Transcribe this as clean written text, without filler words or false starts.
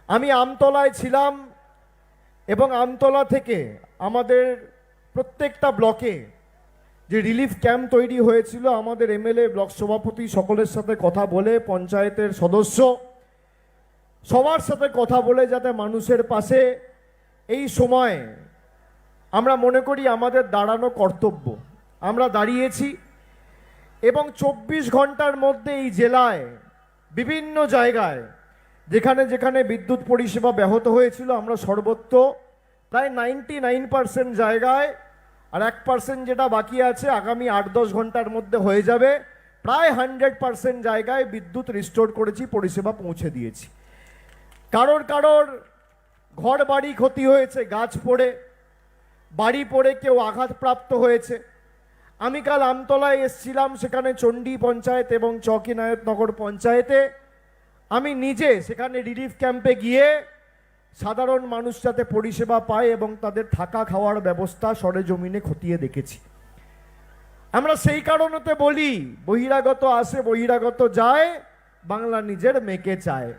আমি আমতলায় ছিলাম এবং আমতলা থেকে আমাদের প্রত্যেকটা ব্লকে যে রিলিফ ক্যাম্প তৈরি হয়েছিল, আমাদের এমএলএ, ব্লক সভাপতি সকলের সাথে কথা বলে, পঞ্চায়েতের সদস্য সবার সাথে কথা বলে, যাতে মানুষের পাশে এই সময় আমরা মনে করি আমাদের দাঁড়ানো কর্তব্য, আমরা দাঁড়িয়েছি। এবং 24 ঘন্টার মধ্যে এই জেলায় বিভিন্ন জায়গায় যেখানে যেখানে বিদ্যুৎ পরিষেবা ব্যাহত হয়েছিল, আমরা সর্বত্র প্রায় 99% জায়গায়, আর 1% যেটা বাকি আছে আগামী 8-10 ঘন্টার মধ্যে হয়ে যাবে, প্রায় 100% জায়গায় বিদ্যুৎ রিস্টোর করেছি, পরিষেবা পৌঁছে দিয়েছি। কারোর কারোর ঘর বাড়ি ক্ষতি হয়েছে, গাছ পড়ে, বাড়ি পড়ে কেউ আঘাতপ্রাপ্ত হয়েছে। আমি কাল আমতলায় এসেছিলাম, সেখানে চণ্ডী পঞ্চায়েত এবং চকিনায়তনগর পঞ্চায়েতে আমি নিজে সেখানে রিলিফ ক্যাম্পে গিয়ে সাধারণ মানুষ যাতে পরিষেবা পায় এবং তাদের থাকা খাওয়ার ব্যবস্থা সরেজমিনে খতিয়ে দেখেছি। আমরা সেই কারণেতে বলি, বহিরাগত আসে বহিরাগত যায়, বাংলা নিজের মেয়েকে চায়।